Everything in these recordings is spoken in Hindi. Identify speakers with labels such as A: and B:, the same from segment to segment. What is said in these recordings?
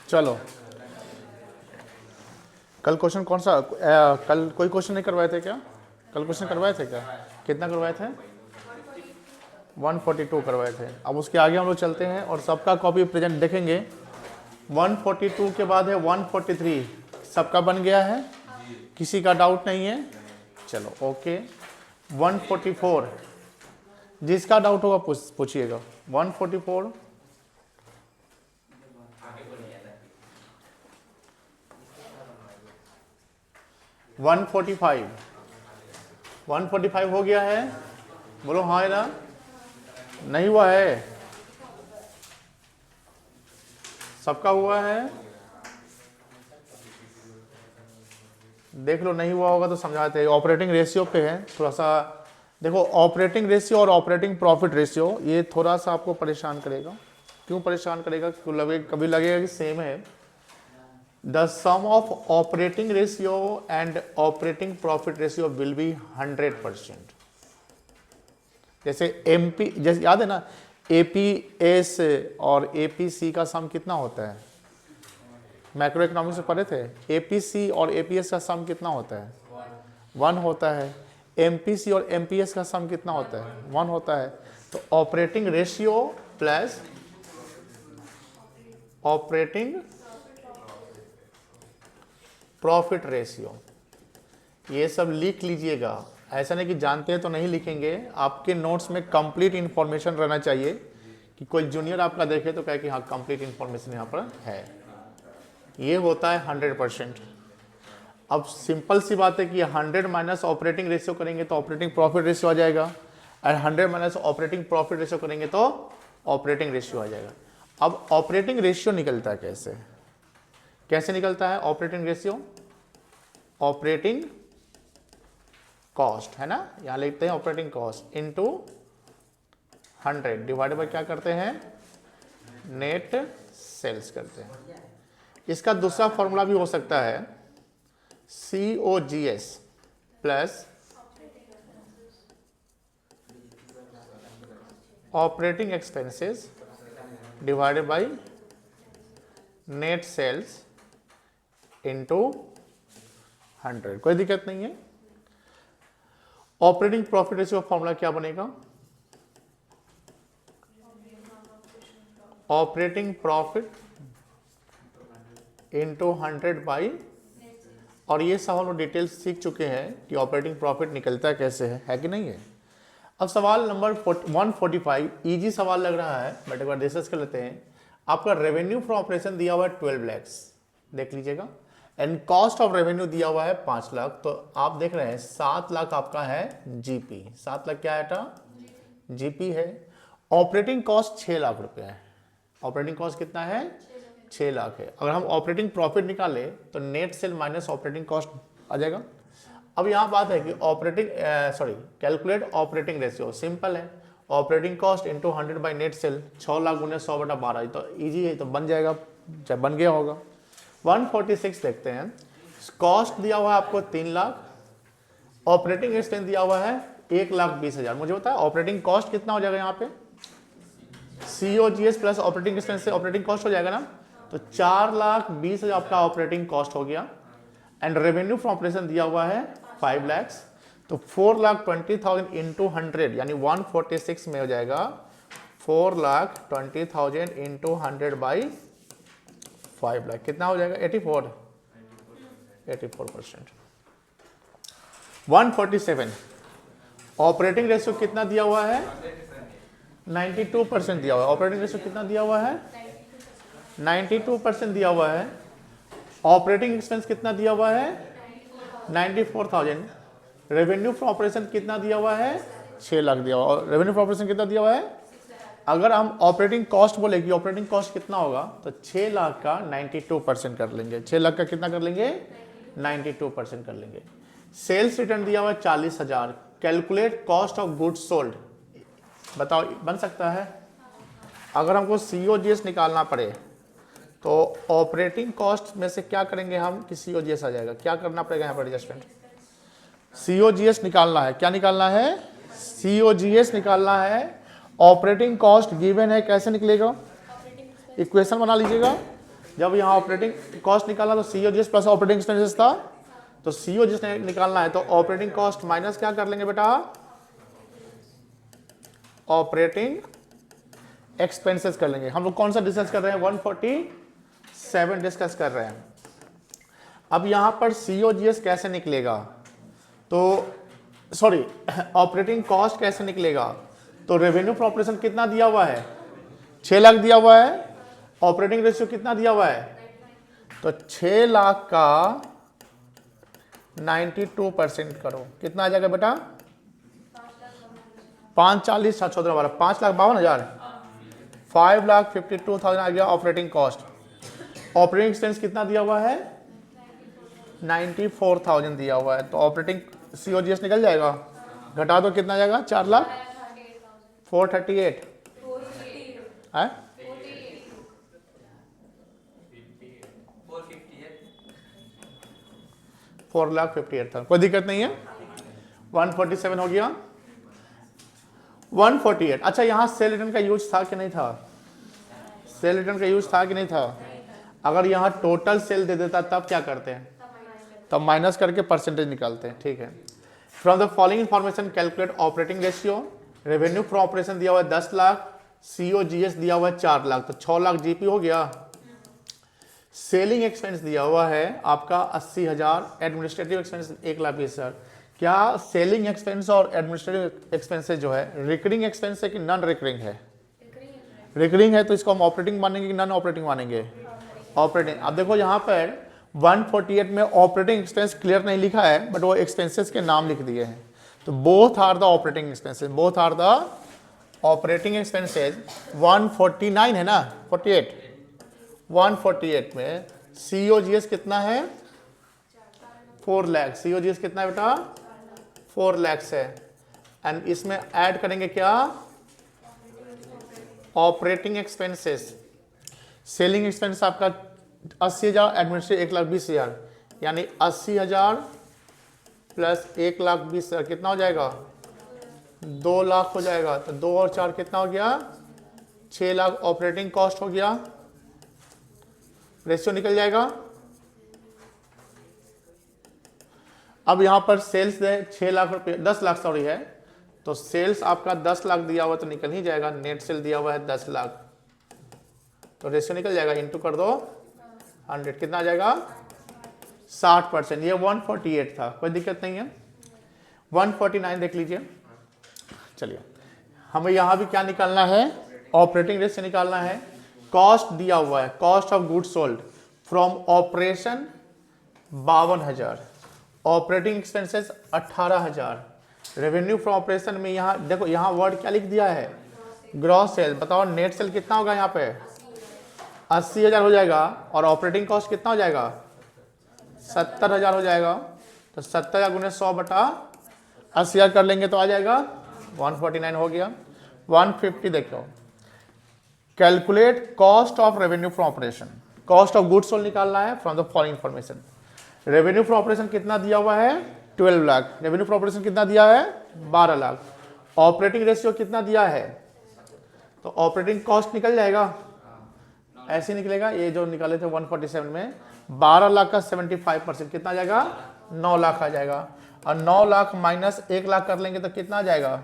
A: चलो कल क्वेश्चन कौन सा कल कोई क्वेश्चन नहीं करवाए थे क्या? कल क्वेश्चन करवाए थे क्या? कितना करवाए थे? 142 करवाए थे। अब उसके आगे हम लोग चलते हैं और सबका कॉपी प्रेजेंट देखेंगे। 142 के बाद है 143, सबका बन गया है, किसी का डाउट नहीं है? चलो ओके। 144, जिसका डाउट होगा पूछिएगा। 144, 145, 145 हो गया है? बोलो हाँ है ना? नहीं हुआ है? सबका हुआ है? देख लो, नहीं हुआ होगा तो समझाते हैं। ऑपरेटिंग रेशियो पे है थोड़ा सा। देखो ऑपरेटिंग रेशियो और ऑपरेटिंग प्रॉफिट रेशियो ये थोड़ा सा आपको परेशान करेगा। क्यों परेशान करेगा? क्योंकि कभी लगेगा कि सेम है। The sum of operating ratio and operating profit ratio will be 100%। जैसे एमपी, जैसे याद है ना, एपीएस और एपीसी का सम कितना होता है? मैक्रो इकोनॉमिक्स में पढ़े थे। एपीसी और एपीएस का सम कितना होता है? 1 होता है। एमपीसी और एमपीएस का सम कितना होता है? 1 होता है। तो operating ratio plus operating profit ratio, ये सब लिख लीजिएगा। ऐसा नहीं कि जानते हैं तो नहीं लिखेंगे, आपके नोट्स में कंप्लीट इंफॉर्मेशन रहना चाहिए कि कोई जूनियर आपका देखे तो कहे कि हाँ कंप्लीट इंफॉर्मेशन यहाँ पर है। ये होता है 100%। अब सिंपल सी बात है कि 100 माइनस ऑपरेटिंग रेशियो करेंगे तो ऑपरेटिंग प्रॉफिट रेशियो आ जाएगा, और 100 माइनस ऑपरेटिंग प्रॉफिट रेशियो करेंगे तो ऑपरेटिंग रेशियो आ जाएगा। अब ऑपरेटिंग रेशियो निकलता है कैसे? कैसे निकलता है ऑपरेटिंग रेशियो? ऑपरेटिंग कॉस्ट है ना, यहां लिखते हैं operating cost into 100 divide by क्या करते हैं? नेट सेल्स करते हैं। इसका दूसरा फॉर्मूला भी हो सकता है COGS plus operating expenses divided by net sales into 100। कोई दिक्कत नहीं है। ऑपरेटिंग प्रॉफिट रेशियो का फॉर्मूला क्या बनेगा? ऑपरेटिंग प्रॉफिट इनटू 100 बाई, और ये सब हम लोग डिटेल्स सीख चुके हैं कि ऑपरेटिंग प्रॉफिट निकलता कैसे है कि नहीं है। अब सवाल नंबर 145 इजी सवाल लग रहा है, बट एक बार डिस्कस कर लेते हैं। आपका रेवेन्यू फ्रॉम ऑपरेशन दिया हुआ है 12 lakhs, देख लीजिएगा, एंड कॉस्ट ऑफ रेवेन्यू दिया हुआ है 5 लाख। तो आप देख रहे हैं 7 लाख आपका है जीपी। 7 लाख क्या है? जीपी है। ऑपरेटिंग कॉस्ट 6 लाख रुपए है। ऑपरेटिंग कॉस्ट कितना है? 6 लाख है। अगर हम ऑपरेटिंग प्रॉफिट निकाले तो net sale minus operating cost आ जाएगा। अब यहाँ बात है कि कैलकुलेट ऑपरेटिंग रेशियो। सिंपल है, operating cost into 100 by net sale, 6 lakh गुने 100/12, तो ईजी है, तो बन जाएगा, जब बन गया होगा। 146 देखते हैं। कॉस्ट दिया हुआ है आपको 3 लाख, ऑपरेटिंग एक्सपेंस दिया हुआ है 1,20,000। मुझे बताया ऑपरेटिंग कॉस्ट कितना हो जाएगा? यहाँ पे COGS प्लस ऑपरेटिंग एक्सपेंस से ऑपरेटिंग कॉस्ट हो जाएगा ना, तो 4,20,000 आपका ऑपरेटिंग कॉस्ट हो गया। एंड रेवेन्यू फ्रॉम ऑपरेशन दिया हुआ है 5 lakhs, तो 4,20,000 इंटू 100 यानी 146 में हो जाएगा 4,20,000 इंटू 100 बाई 5 लाख, कितना हो जाएगा? 84%। 147 ऑपरेटिंग रेशियो कितना दिया हुआ है? 92% दिया हुआ है। ऑपरेटिंग रेशियो कितना दिया हुआ है? 92% दिया हुआ है। ऑपरेटिंग एक्सपेंस कितना दिया हुआ है? 94,000। रेवेन्यू फ्रॉम ऑपरेशन कितना दिया हुआ है? 6 लाख दिया हुआ। रेवेन्यू फ्रॉम ऑपरेशन कितना दिया हुआ है? अगर हम ऑपरेटिंग कॉस्ट बोले कि ऑपरेटिंग कॉस्ट कितना होगा, तो 6 लाख का 92% कर लेंगे। 6 लाख का कितना कर लेंगे? 92% कर लेंगे। सेल्स रिटर्न दिया हुआ है 40,000। Calculate cost of goods sold, बताओ बन सकता है? अगर हमको COGS निकालना पड़े तो ऑपरेटिंग कॉस्ट में से क्या करेंगे हम कि COGS आ जाएगा? क्या करना पड़ेगा यहाँ पर एडजस्टमेंट? COGS निकालना है। क्या निकालना है? COGS निकालना है। ऑपरेटिंग कॉस्ट गिवन है, कैसे निकलेगा? इक्वेशन बना लीजिएगा। जब यहाँ ऑपरेटिंग कॉस्ट निकालना तो COGS प्लस ऑपरेटिंग एक्सपेंसेस था, तो COGS निकालना है तो ऑपरेटिंग कॉस्ट माइनस क्या कर लेंगे बेटा? ऑपरेटिंग एक्सपेंसेस कर लेंगे। हम लोग कौन सा डिस्कस कर रहे हैं? 147 डिस्कस कर रहे हैं। अब यहां पर COGS कैसे निकलेगा? तो सॉरी, ऑपरेटिंग कॉस्ट कैसे निकलेगा? तो रेवेन्यू फ्रॉम ऑपरेशन कितना दिया हुआ है? 6 लाख दिया हुआ है। ऑपरेटिंग रेशियो कितना दिया हुआ है? तो 6 लाख का 92% करो, कितना आ जाएगा बेटा? 5 40 7 14 12, 5,52,000, 5,52,000 आ गया ऑपरेटिंग कॉस्ट। ऑपरेटिंग एक्सपेंस कितना दिया हुआ है? 94,000 दिया हुआ है, तो ऑपरेटिंग COGS निकल जाएगा। घटा दो, कितना जाएगा? 4,438 है। 4,58,000, कोई दिक्कत नहीं है। 147 हो गया, 148। अच्छा, यहाँ सेल रिटर्न का यूज था कि नहीं था? सेल रिटर्न का यूज था कि नहीं था? अगर यहाँ टोटल सेल दे देता तब क्या करते हैं? तब माइनस करके परसेंटेज निकालते हैं, ठीक है। From the following information calculate operating ratio. Revenue from operation दिया हुआ है 10 लाख, COGS दिया हुआ है 4 लाख, तो 6 लाख GP हो गया। सेलिंग एक्सपेंस दिया हुआ है आपका 80,000, एडमिनिस्ट्रेटिव एक्सपेंस 1,20,000। क्या सेलिंग एक्सपेंस और एडमिनिस्ट्रेटिव एक्सपेंसेस जो है रिकरिंग एक्सपेंस है कि नॉन रिकरिंग है? रिकरिंग है, तो इसको हम ऑपरेटिंग मानेंगे कि नॉन ऑपरेटिंग मानेंगे? ऑपरेटिंग। अब देखो यहाँ पर 148 में ऑपरेटिंग एक्सपेंस क्लियर नहीं लिखा है, बट वो एक्सपेंसेस के नाम लिख दिए हैं। तो both are the operating expenses, both are the operating expenses. 149 है ना, 48, 148 में COGS कितना है? 4 लाख। COGS कितना है बेटा? 4 लाख है। एंड इसमें ऐड करेंगे क्या? Operating expenses. सेलिंग एक्सपेंस आपका 80,000, एडमिनिस्ट्रेटिव 1,20,000, यानी 80,000 प्लस 1,20,000 कितना हो जाएगा? 2 लाख हो जाएगा। तो 2 और 4 कितना हो गया? 6 लाख ऑपरेटिंग कॉस्ट हो गया। रेशियो निकल जाएगा। अब यहां पर सेल्स है 6 लाख रुपये, 10 लाख सॉरी है, तो सेल्स आपका 10 लाख दिया हुआ तो निकल ही जाएगा। नेट सेल दिया हुआ है 10 लाख, तो रेशियो निकल जाएगा। इंटू कर दो 100, कितना आ जाएगा? 60%। ये 148 था, कोई दिक्कत नहीं है। 149 देख लीजिए। चलिए, हमें यहां भी क्या निकालना है? ऑपरेटिंग रेशियो निकालना है। कॉस्ट दिया हुआ है, cost of goods sold from operation 52,000, operating expenses 18,000, revenue from operation में यहाँ देखो, यहाँ वर्ड क्या लिख दिया है? Gross sale. बताओ नेट सेल कितना होगा? यहाँ पे 80,000 हो जाएगा, और ऑपरेटिंग कॉस्ट कितना हो जाएगा? 70,000 हो जाएगा। तो 70,000 गुने 100 बटा 80,000 कर लेंगे तो आ जाएगा 149 हो गया। 150 देखो, calculate cost of revenue from operation. Cost of goods sold निकालना है from the following information. Revenue from operation कितना दिया हुआ है? 12 लाख। रेवेन्यू फ्रॉम ऑपरेशन कितना दिया है? 12 लाख। ऑपरेटिंग रेशियो कितना दिया है? तो ऑपरेटिंग कॉस्ट निकल जाएगा, ऐसे निकलेगा। ये जो निकाले थे 147 में 12 लाख का 75% कितना आ जाएगा? 9 लाख आ जाएगा। और 9 लाख माइनस 1 लाख कर लेंगे तो कितना आ जाएगा?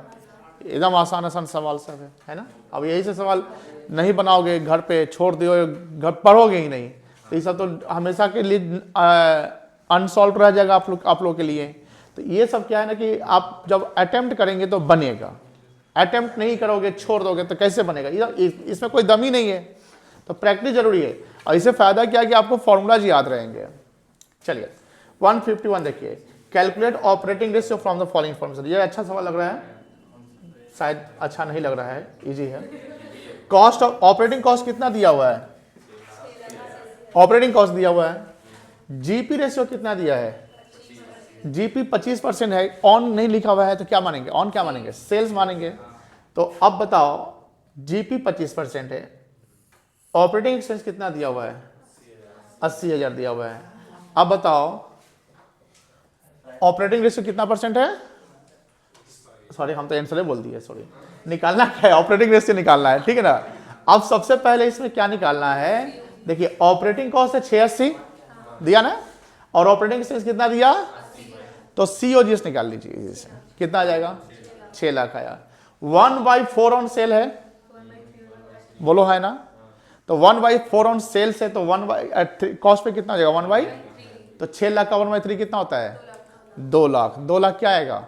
A: एकदम आसान आसान सवाल सब है ना। अब यही से सवाल नहीं बनाओगे, घर पे छोड़ दियो, घर पढ़ोगे ही नहीं, तो ये सब तो हमेशा के लिए अनसॉल्व रह जाएगा आप लोग के लिए। तो ये सब क्या है ना कि आप जब अटेम्प्ट करेंगे तो बनेगा, अटेम्प्ट नहीं करोगे छोड़ दोगे तो कैसे बनेगा? इसमें कोई दम ही नहीं है। तो प्रैक्टिस जरूरी है, और इससे फायदा क्या है कि आपको फॉर्मूलाज याद रहेंगे। चलिए 151 देखिए, calculate operating ratio from the following information. ये अच्छा सवाल लग रहा है, शायद अच्छा नहीं लग रहा है, इजी है। कॉस्ट ऑफ ऑपरेटिंग कॉस्ट कितना दिया हुआ है? ऑपरेटिंग कॉस्ट दिया हुआ है। जीपी रेशियो कितना दिया है? जीपी 25% है। ऑन नहीं लिखा हुआ है तो क्या मानेंगे? ऑन क्या मानेंगे? सेल्स मानेंगे। तो अब बताओ, जीपी 25% है, ऑपरेटिंग एक्सपेंस कितना दिया हुआ है? 80,000 दिया हुआ है। अब बताओ ऑपरेटिंग रेशियो कितना परसेंट है? सॉरी हम तो आंसर बोल दिए, सॉरी। निकालना क्या है, ऑपरेटिंग रेशियो निकालना है, ठीक है ना। अब सबसे पहले इसमें क्या निकालना है, देखिए ऑपरेटिंग कॉस्ट है 680 दिया ना, और ऑपरेटिंग एक्सपेंस कितना दिया, तो COGS निकाल लीजिए, इसमें कितना आ जाएगा, 6 लाख आया। 1/4 ऑन सेल है, बोलो है ना, तो 1/4 ऑन सेल से तो 1/3 कॉस्ट पे कितना आ जाएगा, 1/, तो 6 लाख का 1/3 कितना होता है, 2 लाख। 2 लाख क्या आएगा,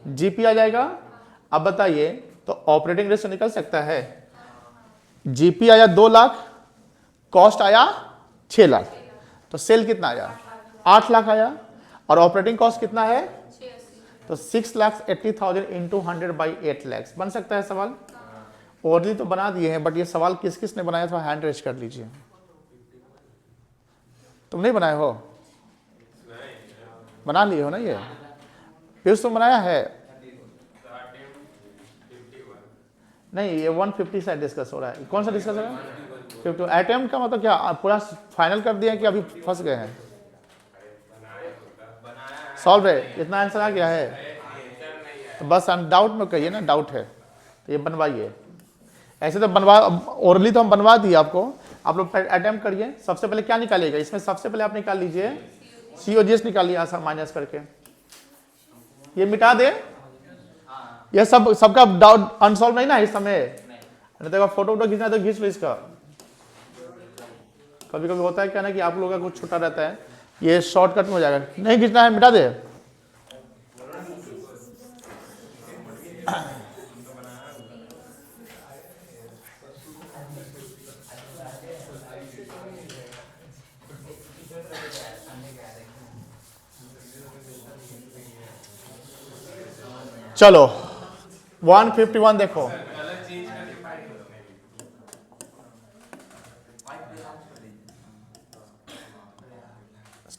A: GP आ जाएगा। अब बताइए, तो ऑपरेटिंग रेशियो निकल सकता है, GP आया 2 लाख, कॉस्ट आया 6 लाख, तो सेल कितना आया, 8 लाख आया, और ऑपरेटिंग कॉस्ट कितना है, तो 6,80,000 इंटू 100/8 लाख। बन सकता है सवाल, ओरली तो बना दिए हैं, बट ये सवाल किस किस ने बनाया था, हैंड रेज कर लीजिए। तुम नहीं बनाए हो, बना लिए हो ना, ये पीयूष तुम बनाया है, नहीं ये 150 से डिस्कस हो रहा है, कौन सा डिस्कस हो रहा है, 52 अटेम्प्ट का मतलब क्या, पूरा फाइनल कर दिया कि अभी फंस गए हैं, सॉल्व है, इतना आंसर आ गया है, तो बस डाउट में कहिए ना, डाउट है तो ये बनवाइए। ऐसे तो बनवा, ओरली तो हम बनवा दिए आपको, आप लोग अटेम्प्ट करिए। सबसे पहले क्या निकालिएगा इसमें, सबसे पहले आप निकाल लीजिए COGS निकालिए, आसान माइनस करके, ये मिटा दे, ये सब सबका डाउट अनसॉल्व नहीं ना इस समय, नहीं तो फोटो वोटो खींचना तो खींच लो इसका। कभी कभी होता है क्या ना कि आप लोगों का कुछ छोटा रहता है, ये शॉर्टकट में हो जाएगा, नहीं खींचना है मिटा दे। चलो 151 देखो,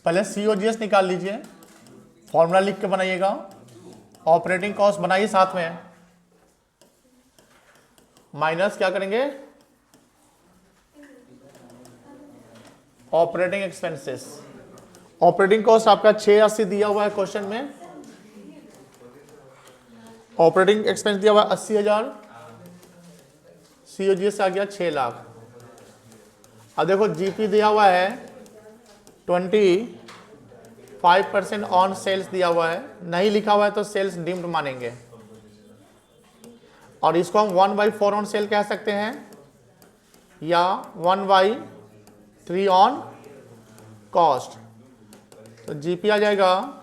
A: पहले COGS निकाल लीजिए, फॉर्मूला लिख के बनाइएगा, ऑपरेटिंग कॉस्ट बनाइए साथ में, माइनस क्या करेंगे, ऑपरेटिंग एक्सपेंसेस। ऑपरेटिंग कॉस्ट आपका 680 दिया हुआ है क्वेश्चन में, ऑपरेटिंग एक्सपेंस दिया हुआ 80,000, COGS आ गया 6 लाख। अब देखो GP दिया हुआ है 25% ऑन सेल्स दिया हुआ है, नहीं लिखा हुआ है तो सेल्स डीम्ड मानेंगे, और इसको हम 1/4 ऑन सेल कह सकते हैं, या 1/3 ऑन कॉस्ट। तो GP आ जाएगा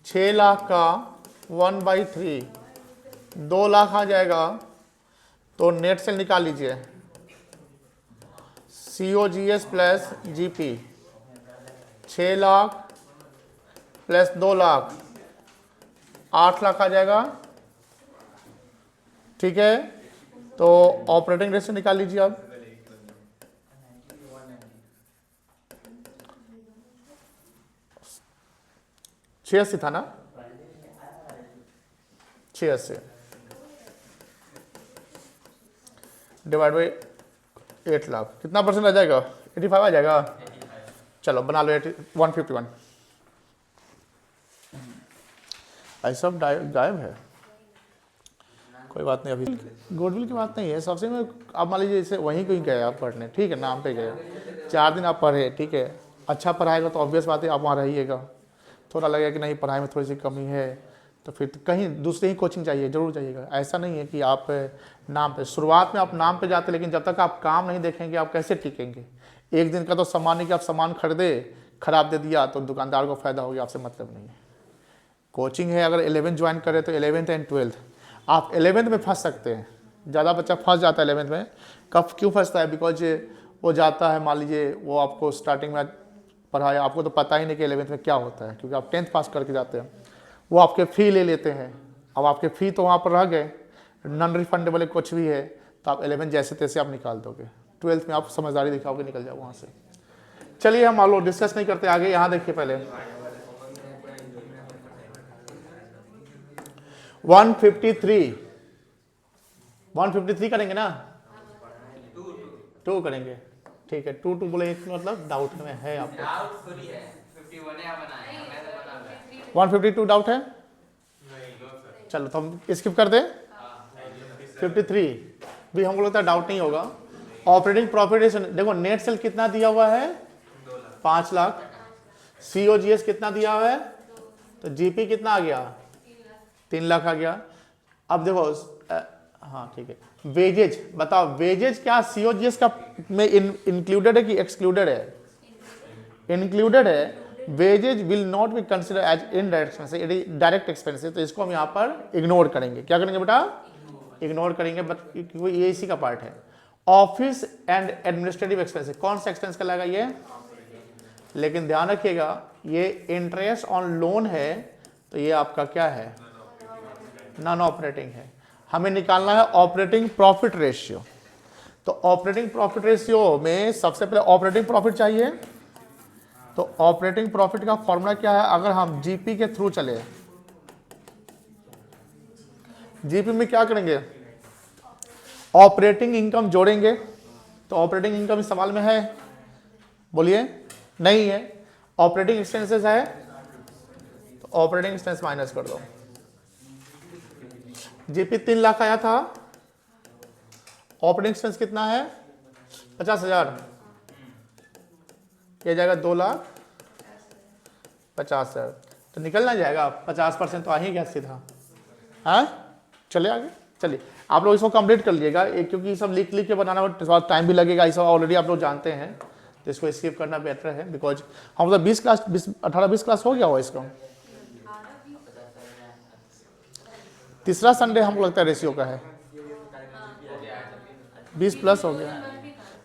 A: 6 लाख का 1/3, 2 लाख आ जाएगा, तो नेट सेल निकाल लीजिए, COGS plus GP, 6 lakh plus 2 lakh 8 lakh आ जाएगा, ठीक है। तो ऑपरेटिंग रेशियो निकाल लीजिए अब, छियासी था ना, 86 डिवाइड बाई 8 लाख, कितना परसेंट आ जाएगा, 85 आ जाएगा। चलो बना लो 151, ऐसा गायब है, कोई बात नहीं, अभी गुडविल की बात नहीं है, सबसे में आप मान लीजिए जैसे वहीं कहीं गए आप पढ़ने, ठीक है, नाम पे गए, 4 दिन आप पढ़े, ठीक है, अच्छा पढ़ाएगा तो ऑब्वियस बात है आप वहाँ रहिएगा। थोड़ा लगेगा कि नहीं पढ़ाई में थोड़ी सी कमी है, तो फिर कहीं दूसरी ही कोचिंग चाहिए, जरूर चाहिएगा। ऐसा नहीं है कि आप नाम पे, शुरुआत में आप नाम पे जाते, लेकिन जब तक आप काम नहीं देखेंगे आप कैसे टिकेंगे। एक दिन का तो सामान नहीं कि आप सामान खरीदे, खराब दे दिया तो दुकानदार को फायदा हो गया, आपसे मतलब नहीं है। कोचिंग है, अगर 11th ज्वाइन करें तो 11th एंड 12th, आप 11th में फंस सकते हैं, ज़्यादा बच्चा फंस जाता है 11th में। कब क्यों फंसता है, बिकॉज वो जाता है, मान लीजिए वो आपको स्टार्टिंग में पढ़ाया, आपको तो पता ही नहीं कि 11th में क्या होता है, क्योंकि आप 10th पास करके जाते हैं, वो आपके फ़ी ले लेते हैं। अब आपके फ़ी तो वहाँ पर रह गए, नॉन रिफंडेबल कुछ भी है, तो आप 11th जैसे तैसे आप निकाल दोगे, 12th में आप समझदारी दिखाओगे, निकल जाओ वहाँ से। चलिए हम मान लो डिस्कस नहीं करते आगे, यहाँ देखिए पहले 153 करेंगे ना, 2 करेंगे, ठीक है। 2 बोले एक मतलब डाउट में है आपको, 152 डाउट है, चलो तो हम स्किप कर दें। 53 भी हमको लगता है डाउट नहीं होगा। ऑपरेटिंग प्रॉफिट देखो नेट सेल कितना दिया हुआ है 5 लाख, COGS कितना दिया हुआ है, तो जीपी कितना आ गया 3 लाख आ गया। अब देखो हाँ ठीक है, वेजेज बताओ, वेजेज क्या COGS का में इंक्लूडेड है कि एक्सक्लूडेड है? इंक्लूडेड है। Wages will not be consider as indirect expense, it is direct expense, तो इसको हम यहाँ पर इग्नोर करेंगे। क्या करेंगे बेटा? इग्नोर करेंगे, बट क्योंकि ये इसी का पार्ट है। ऑफिस एंड एडमिनिस्ट्रेटिव एक्सपेंस, कौन सा एक्सपेंस कहलाएगा ये? लेकिन ध्यान रखिएगा ये इंटरेस्ट ऑन लोन है, तो ये आपका क्या है? नॉन ऑपरेटिंग है। हमें निकालना है ऑपरेटिंग प्रॉफिट रेशियो। तो ऑपरेटिंग प्रॉफिट रेशियो में सबसे पहले ऑपरेटिंग प्रॉफिट चाहिए। तो ऑपरेटिंग प्रॉफिट का फॉर्मूला क्या है? अगर हम जीपी के थ्रू चले, जीपी में क्या करेंगे? ऑपरेटिंग इनकम जोड़ेंगे। तो ऑपरेटिंग इनकम इस सवाल में है? बोलिए नहीं है। ऑपरेटिंग एक्सपेंसेस है, तो ऑपरेटिंग एक्सपेंस माइनस कर दो। जीपी 3 लाख आया था, ऑपरेटिंग एक्सपेंस कितना है? 50,000, ये जाएगा 2,50,000, तो निकलना जाएगा 50% तो आ ही गया सीधा। हाँ चले आगे, चलिए आप लोग इसको कंप्लीट कर लीजिएगा, क्योंकि सब लिख के बनाना थोड़ा टाइम भी लगेगा, ये सब ऑलरेडी आप लोग जानते हैं, तो इसको स्किप करना बेटर है। बिकॉज हम तो 18-20 क्लास हो गया हुआ इसका। तीसरा संडे हमको लगता है रेशियो का है, 20+ हो गया,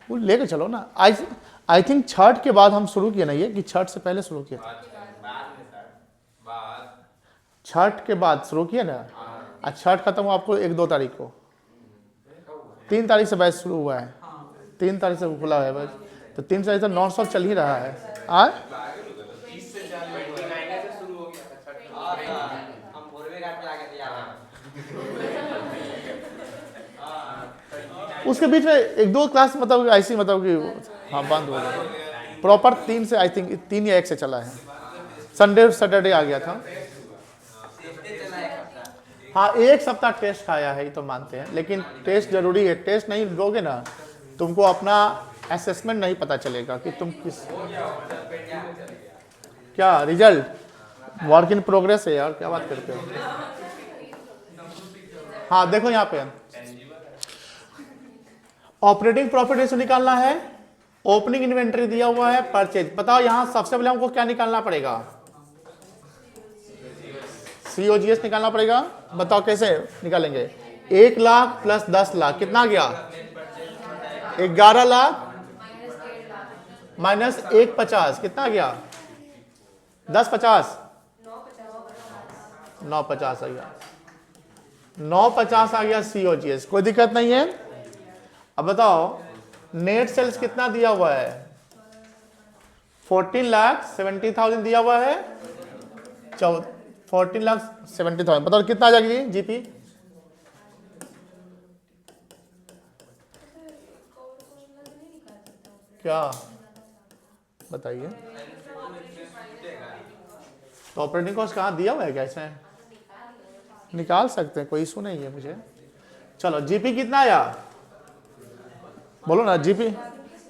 A: वो लेके चलो ना। आई थिंक छठ के बाद हम शुरू किए ना, ये कि छठ से पहले शुरू किए? छठ के बाद शुरू किए ना। छठ खत्म हुआ आपको 1-2 तारीख को, 3 तारीख से बैच शुरू हुआ है, 3 तारीख से खुला है बैच, तो 3 तारीख से नॉन स्टॉप चल ही रहा है। उसके बीच में 1-2 क्लास मतलब ऐसी मतलब कि हाँ बंद हो गया, प्रॉपर 3 से आई थिंक 3 या 1 से चला है। संडे सैटरडे आ गया था। हाँ 1 सप्ताह टेस्ट खाया है, ये तो मानते हैं, लेकिन टेस्ट जरूरी है। टेस्ट नहीं दोगे ना, तुमको अपना असेसमेंट नहीं पता चलेगा कि तुम किस क्या रिजल्ट, वर्क इन प्रोग्रेस है यार, क्या बात करते हो। हाँ देखो यहाँ पे ऑपरेटिंग प्रॉफिट रेशियो निकालना है, ओपनिंग इन्वेंटरी दिया हुआ है, परचेज। बताओ यहां सबसे पहले हमको क्या निकालना पड़ेगा? COGS निकालना पड़ेगा। बताओ कैसे निकालेंगे? 1 लाख प्लस 10 लाख कितना गया? 11 लाख माइनस 150 कितना गया? 1050 950 आ गया, 950 आ गया COGS, कोई दिक्कत नहीं है। अब बताओ नेट सेल्स कितना दिया हुआ है? 14,70,000 दिया हुआ है, 14,70,000। बताओ कितना आ जाएगी जीपी? क्या बताइए? तो ऑपरेटिंग कॉस्ट कहाँ दिया हुआ है क्या? इसमें निकाल सकते हैं, कोई इशू नहीं है मुझे। चलो जीपी कितना आया बोलो ना? जीपी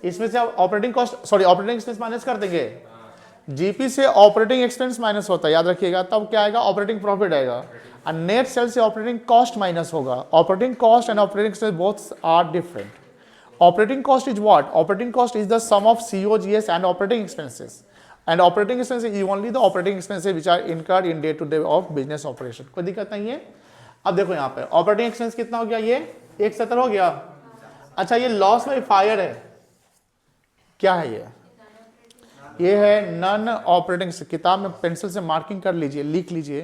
A: इसमें से operating cost sorry operating expense minus कर देंगे। जीपी से ऑपरेटिंग एक्सपेंस माइनस होता है, याद रखिएगा, तब क्या आएगा? ऑपरेटिंग प्रॉफिट आएगा। और नेट सेल से ऑपरेटिंग कॉस्ट माइनस होगा। Operating cost and operating expense both are different. Operating cost is what? Operating cost is the sum of COGS and operating expenses, and operating expenses is only the operating expenses which are incurred in day to day of business operation. कोई दिक्कत नहीं है। अब देखो यहाँ पे ऑपरेटिंग एक्सपेंस कितना हो गया? ये 170 हो गया। अच्छा ये लॉस बाय फायर है, क्या है ये? ये है नॉन ऑपरेटिंग। किताब में पेंसिल से मार्किंग कर लीजिए, लिख लीजिए,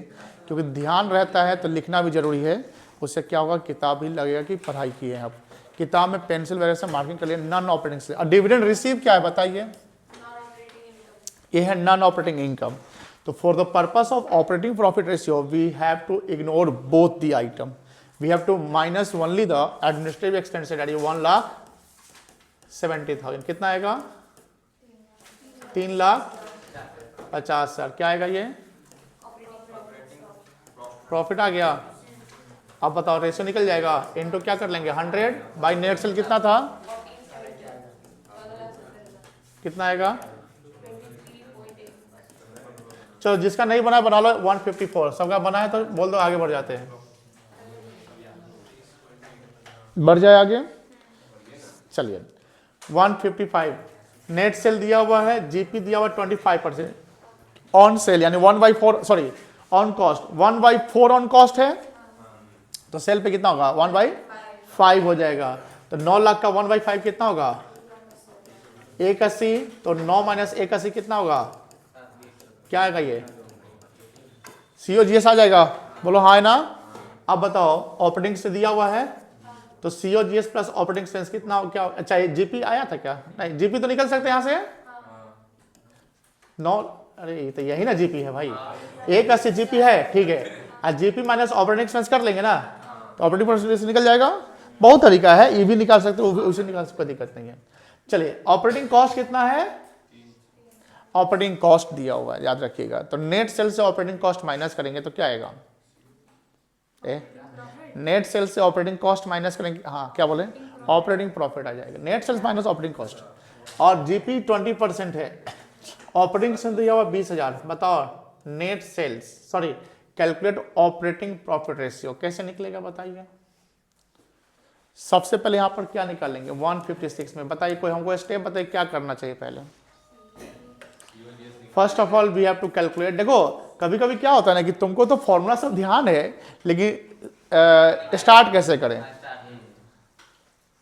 A: क्योंकि ध्यान रहता है तो लिखना भी जरूरी है। उससे क्या होगा? किताब भी लगेगा कि पढ़ाई की है। आप किताब में पेंसिल वगैरह से मार्किंग कर लिए नॉन ऑपरेटिंग से। और डिविडेंड रिसीव क्या है बताइए? ये है नॉन ऑपरेटिंग इनकम। तो for the purpose of operating profit ratio we have to ignore both the item. We have to minus only the administrative expenses, that is 1,70,000। कितना आएगा? 3,50,000। क्या आएगा? ये प्रॉफिट आ गया। अब बताओ रेशियो निकल जाएगा, इनटू क्या कर लेंगे 100 बाई नेट सेल कितना था, कितना आएगा, चलो जिसका नहीं बना बना लो 154, सबका बना है तो बोल दो आगे बढ़ जाते हैं, बढ़ जाए आगे। चलिए 155 नेट सेल दिया हुआ है, जीपी दिया हुआ 25%, ऑन सेल यानी 1/4 sorry on cost 1/4 on cost है तो सेल पे कितना होगा 1/5 हो जाएगा। तो 9 लाख का 1/5 कितना होगा 180, तो 9 माइनस 180 कितना होगा, क्या आएगा ये सीओजीएस आ जाएगा, बोलो हाँ है ना। अब बताओ ऑपरेटिंग से दिया हुआ है तो सीओजीएस प्लस ऑपरेटिंग एक्सपेंस कितना क्या, अच्छा जीपी आया था क्या, नहीं जीपी तो निकल सकते यहां से 9, अरे ये तो यही ना जीपी है भाई, 180 जीपी है ठीक है, आज जीपी माइनस ऑपरेटिंग एक्सपेंस कर लेंगे ना तो ऑपरेटिंग परसेंटेज निकल जाएगा। बहुत तरीका है, ये भी निकाल सकते हो उसे निकाल सकते, कोई दिक्कत नहीं है। चलिए ऑपरेटिंग कॉस्ट कितना है, ऑपरेटिंग कॉस्ट दिया हुआ है याद रखिएगा, तो नेट सेल से ऑपरेटिंग कॉस्ट माइनस करेंगे तो क्या आएगा, नेट सेल से ऑपरेटिंग कॉस्ट माइनस करेंगे, हाँ क्या बोले ऑपरेटिंग प्रॉफिट आ जाएगा, net sales minus operating cost, और जीपी 20% है, ऑपरेटिंग से दिया हुआ 20,000, बताओ net sales sorry calculate operating profit ratio कैसे निकलेगा बताइए। सबसे पहले यहां पर क्या निकालेंगे 156 में, बताइए कोई हमको स्टेप बताइए क्या करना चाहिए पहले। First of all we have to calculate, देखो कभी कभी क्या होता है ना कि तुमको तो फॉर्मूला सब ध्यान है लेकिन स्टार्ट कैसे करें,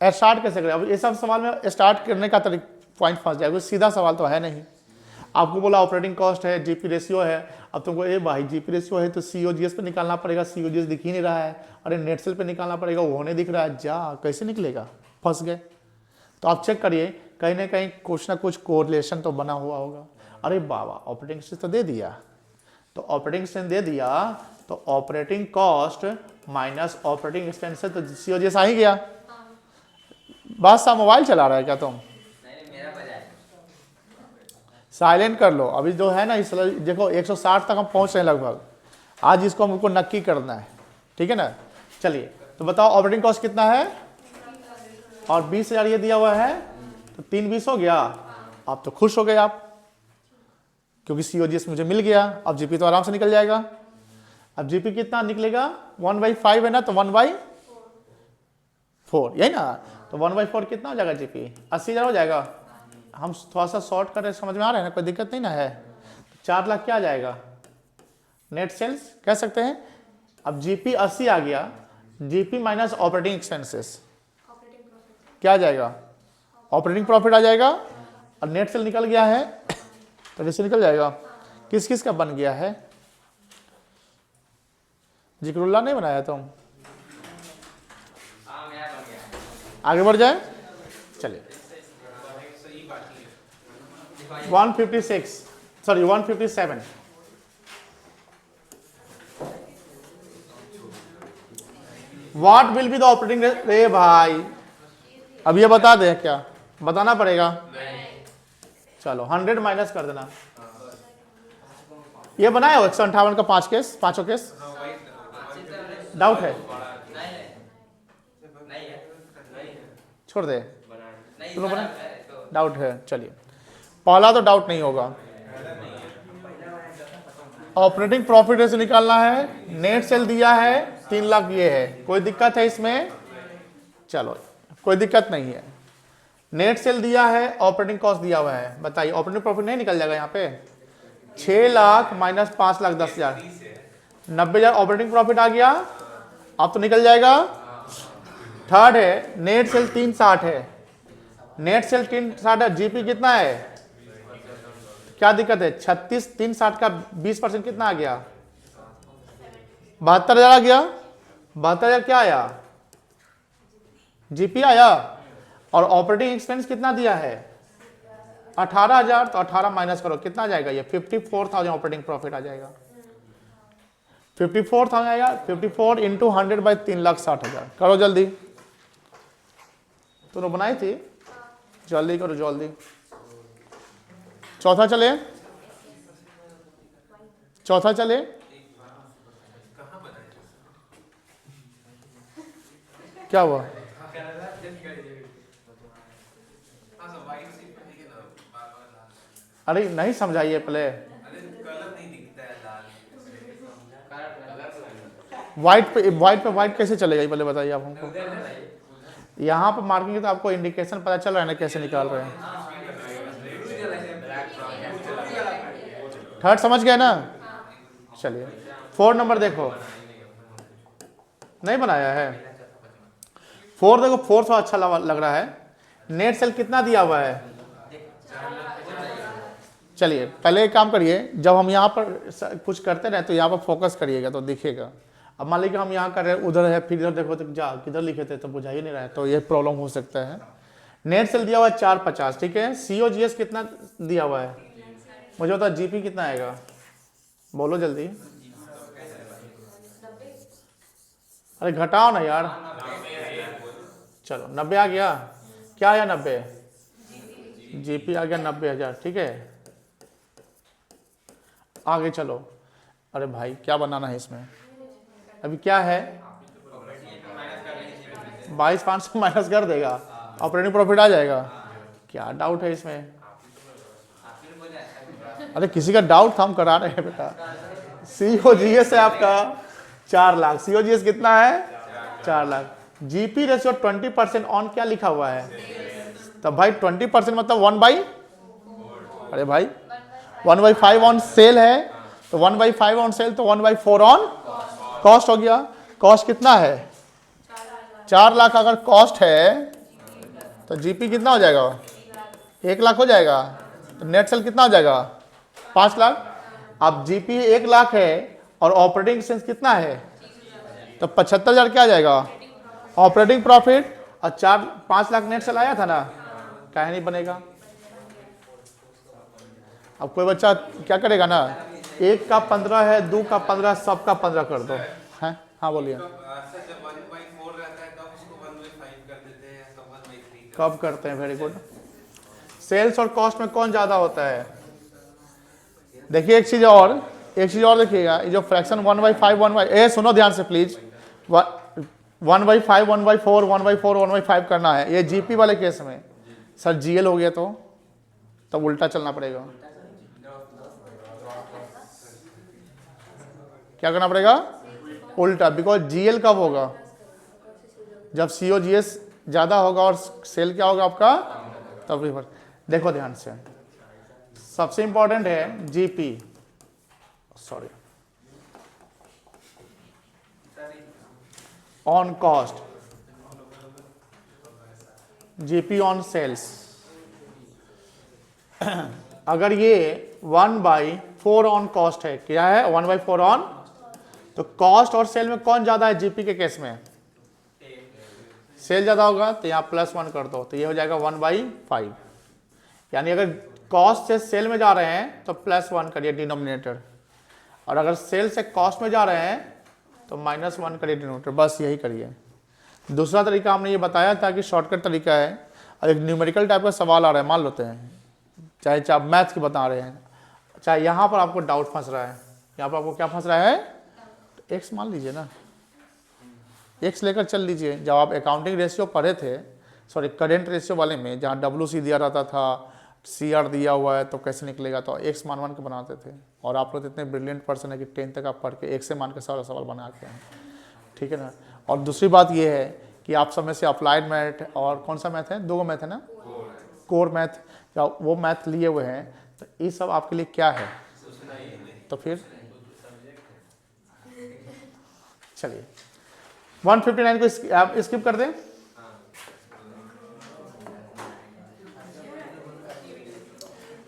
A: स्टार्ट कैसे करें, अब ये सब सवाल में स्टार्ट करने का पॉइंट फंस जाएगा, सीधा सवाल तो है नहीं। आपको बोला ऑपरेटिंग कॉस्ट है, जीपी रेशियो है, अब तुमको ए भाई जीपी रेशियो है तो सीओजीएस पे निकालना पड़ेगा, सीओजीएस दिख ही नहीं रहा है, अरे नेट सेल पे निकालना पड़ेगा वो नहीं दिख रहा है, जा कैसे निकलेगा, फंस गए। तो आप चेक करिए कहीं ना कहीं कुछ ना कुछ कोरिलेशन तो बना हुआ होगा, अरे बाबा ऑपरेटिंग एक्सपेंस तो दे दिया, तो ऑपरेटिंग एक्सपेंस दे दिया तो operating cost minus operating expense तो सीओजीएस आ ही गया। बात सा मोबाइल चला रहा है क्या तुम, साइलेंट कर लो, अभी जो है ना इस देखो 160 तक हम पहुंच रहे हैं लगभग, आज इसको हमको नक्की करना है ठीक है ना। चलिए तो बताओ ऑपरेटिंग कॉस्ट कितना है और 20,000 ये दिया हुआ है तो 3 20 हो गया, आप तो खुश हो गए आप क्योंकि सीओजीएस मुझे मिल गया, अब जीपी तो आराम से निकल जाएगा। अब जीपी कितना निकलेगा 1/5 है ना तो 1/4 यही ना, तो 1/4 कितना हो जाएगा जीपी 80,000 हो जाएगा। हम थोड़ा सा शॉर्ट कर रहे समझ में आ रहा है ना, कोई दिक्कत नहीं ना है। 4 लाख क्या आ जाएगा नेट सेल्स कह सकते हैं। अब जीपी 80 आ गया, जीपी माइनस ऑपरेटिंग एक्सपेंसेस क्या आ जाएगा, ऑपरेटिंग प्रॉफिट आ जाएगा, और नेट सेल निकल गया है तो जैसे निकल जाएगा। किस किस का बन गया है, जिक्रुल्लाह नहीं बनाया तुम, आगे बढ़ जाए। चलिए 157 what will be the operating, रे भाई अब ये बता दे क्या बताना पड़ेगा, चलो 100 माइनस कर देना। ये बनाया हो 158 का 5 केस डाउट है, छोड़ दे चलो बना डाउट है। चलिए पहला तो डाउट नहीं होगा, ऑपरेटिंग प्रॉफिट से निकालना है, नेट सेल दिया है 3 लाख ये है, कोई दिक्कत है इसमें, चलो कोई दिक्कत नहीं है। नेट सेल दिया है, ऑपरेटिंग कॉस्ट दिया हुआ है, बताइए ऑपरेटिंग प्रॉफिट नहीं निकल जाएगा यहाँ पे 6 lakh minus 5 lakh 10,000 90,000 operating profit आ गया, अब तो निकल जाएगा। थर्ड है नेट सेल 360 है, नेट सेल 360 है, जीपी कितना है, क्या दिक्कत है 36 360 का 20% कितना आ गया 72,000 आ गया, 72,000 क्या आया जीपी आया, और ऑपरेटिंग एक्सपेंस कितना दिया है 18,000, तो 18 माइनस करो कितना आ जाएगा ये 54,000 ऑपरेटिंग प्रॉफिट आ जाएगा, 54,000 आएगा, 54 इंटू 100 बाई 3,60,000 करो जल्दी, तो बनाई थी जल्दी करो जल्दी। चौथा चले, चौथा चले क्या हुआ? अरे नहीं समझाइए पहले। व्हाइट पे व्हाइट कैसे चलेगा ये पहले बताइए आप हमको। यहाँ पर मार्किंग तो आपको इंडिकेशन पता चल रहा है ना कैसे निकाल रहे हैं। थर्ड समझ गए ना? चलिए 4 नंबर देखो, नहीं बनाया है। 4 देखो, 4 तो अच्छा लग रहा है। नेट सेल कितना दिया हुआ है? चलिए पहले एक काम करिए, जब हम यहाँ पर कुछ करते रहे तो यहाँ पर फोकस करिएगा तो दिखेगा। अब मान लीजिए हम यहाँ कर रहे हैं, उधर है, फिर इधर देखो तो जा किधर लिखे थे तो बुझा ही नहीं रहा है, तो ये प्रॉब्लम हो सकता है। नेट सेल दिया हुआ है 450, ठीक है। COGS कितना दिया हुआ है मुझे बता, GP कितना आएगा बोलो जल्दी। अरे घटाओ ना यार, चलो 90 आ गया। क्या आया 90? GP आ गया 90,000, ठीक है। आगे चलो। अरे भाई क्या बनाना है इसमें, अभी क्या है? 22,500 माइनस कर देगा, ऑपरेटिंग प्रॉफिट आ जाएगा। क्या डाउट है इसमें? अरे किसी का डाउट था, हम करा रहे हैं बेटा। COGS है आपका 4 लाख। COGS कितना है? 4 लाख। GP रेशियो 20% ऑन क्या लिखा हुआ है? तब भाई 20% मतलब 1/, अरे भाई 1/5 ऑन सेल है, तो 1/5 ऑन सेल तो 1/4 ऑन कॉस्ट हो गया। कॉस्ट कितना है? 4 लाख अगर कॉस्ट है तो GP कितना हो जाएगा? 1 लाख हो जाएगा। तो नेट सेल कितना हो जाएगा? 5 लाख। अब GP 1 लाख है और ऑपरेटिंग एक्सपेंस कितना है? तो 75,000 क्या आ जाएगा ऑपरेटिंग प्रॉफिट, और 5 लाख नेट सेल आया था ना, काहे नहीं बनेगा। अब कोई बच्चा क्या करेगा ना, 1 का 15 है, 2 का 15, सबका 15 कर दो है। हाँ बोलिए। कब करते हैं? Very good. सेल्स और कॉस्ट में कौन ज्यादा होता है? देखिए एक चीज और देखिएगा, ये जो फ्रैक्शन 1/5 सुनो ध्यान से प्लीज। 1/5 1/4 1/4 1/5 करना है ये GP वाले केस में। सर GL हो गया तो तब उल्टा चलना पड़ेगा। क्या करना पड़ेगा? उल्टा। बिकॉज GL कब होगा? जब COGS ज्यादा होगा और सेल क्या होगा आपका, तब रिवर्स। देखो ध्यान से, सबसे इंपॉर्टेंट है GP, sorry, on cost, GP on sales. अगर ये 1/4 ऑन कॉस्ट है, क्या है 1/4 ऑन, तो कॉस्ट और सेल में कौन ज्यादा है GP के केस में? सेल ज्यादा होगा, तो यहाँ +1 कर दो, तो ये हो जाएगा 1/5। यानी अगर कॉस्ट से सेल में जा रहे हैं तो +1 करिए डिनोमिनेटर, और अगर सेल से कॉस्ट में जा रहे हैं तो -1 करिए डिनोमिनेटर। बस यही करिए। दूसरा तरीका हमने ये बताया था कि शॉर्टकट तरीका है, और एक न्यूमेरिकल टाइप का सवाल आ रहा है, मान लेते हैं, चाहे आप मैथ्स की बता रहे हैं, चाहे यहाँ पर आपको डाउट फंस रहा है, यहाँ पर आपको क्या फंस रहा है, तो एक्स मान लीजिए ना, एक्स लेकर चल लीजिए। जब आप अकाउंटिंग रेशियो पढ़े थे, सॉरी करेंट रेशियो वाले में, जहाँ WC दिया रहता था, CR दिया हुआ है, तो कैसे निकलेगा, तो एक्स मान के बनाते थे। और आप लोग इतने ब्रिलियंट पर्सन है कि 10 तक आप पढ़ के एक से मान के सारा सवाल बना के हैं, ठीक है ना। और दूसरी बात ये है कि आप सब में से अप्लाइड मैथ और कौन सा मैथ है, 2 मैथ है ना, कोर मैथ, या वो मैथ लिए हुए हैं, तो ये सब आपके लिए क्या है। तो फिर चलिए 159 को आप स्किप कर दें।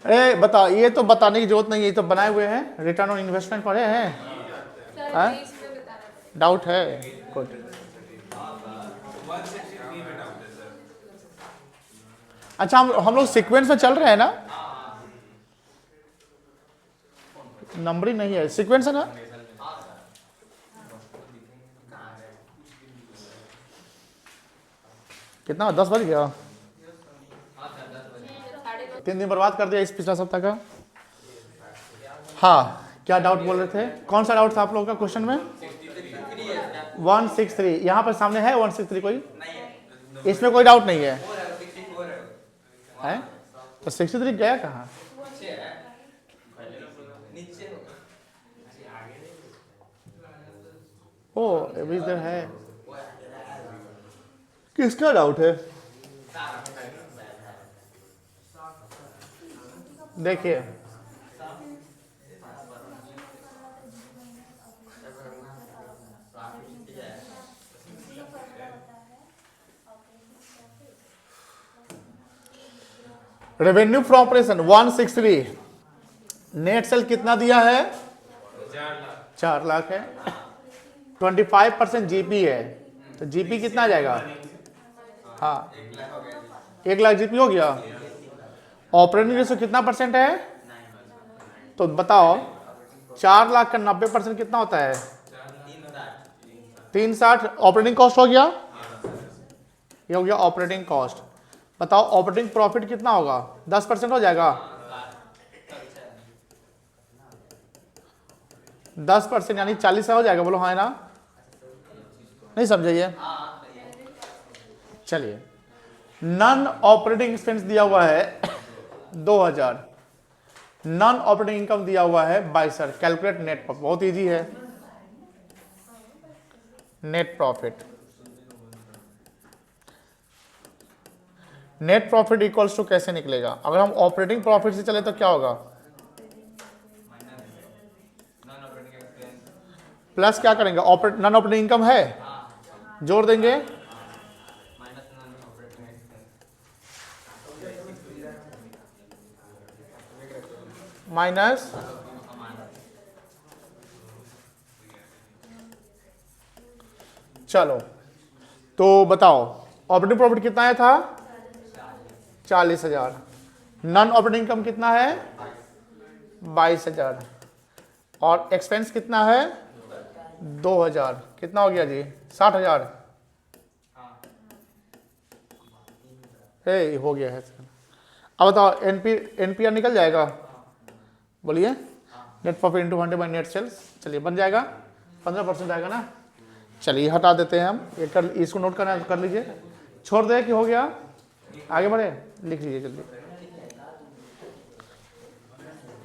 A: अरे बता, ये तो बताने की जरूरत नहीं है, ये तो बनाए हुए हैं। रिटर्न ऑन इन्वेस्टमेंट पढ़े हैं? डाउट है? गुड। अच्छा हम लोग सीक्वेंस में चल रहे हैं ना, नंबरिंग नहीं है, सीक्वेंस है ना। कितना 10 बज गया? 3 दिन बर्बाद कर दिया इस पिछला सप्ताह का। हाँ क्या डाउट बोल रहे थे, कौन सा डाउट था आप लोगों का क्वेश्चन में? 163 यहाँ पर सामने है 163 कोई, इसमें कोई डाउट नहीं है, है? तो 63 गया कहाँ? ओ अभी इधर है, किसका डाउट है? देखिए revenue from operation 163, net sale कितना दिया है? 4 लाख है, 25% जीपी है, तो जीपी कितना आ जाएगा? हाँ 1 लाख जीपी हो गया। ऑपरेटिंग रेशियो कितना परसेंट है? तो बताओ 4 लाख का 90% कितना होता है? 360। ऑपरेटिंग कॉस्ट हो गया, ये हो गया ऑपरेटिंग कॉस्ट। बताओ ऑपरेटिंग प्रॉफिट कितना होगा? 10% हो जाएगा, 10% यानी 40 हो जाएगा, बोलो हाँ है ना? नहीं समझाइए, चलिए। नॉन ऑपरेटिंग एक्सपेंस दिया हुआ है 2000, नॉन ऑपरेटिंग इनकम दिया हुआ है 22। कैलकुलेट नेट प्रॉफिट, बहुत इजी है। Net profit, net profit equals to कैसे निकलेगा? अगर हम ऑपरेटिंग प्रॉफिट से चले तो क्या होगा? प्लस क्या करेंगे? नॉन ऑपरेटिंग इनकम है, जोड़ देंगे, माइनस चलो, तो बताओ ऑपरेटिंग प्रॉफिट कितना आया था? 40,000। नॉन ऑपरेटिंग इनकम कितना है? 22,000। और एक्सपेंस कितना है? 2000। कितना हो गया जी? 60,000। हो गया है। अब बताओ एनपीआर निकल जाएगा, बोलिए। Net profit into 100 by net sales, चलिए बन जाएगा, 15% आएगा ना। चलिए हटा देते हैं हम, इसको नोट करना कर लीजिए, छोड़ दे कि हो गया, आगे बढ़े, लिख लीजिए जल्दी।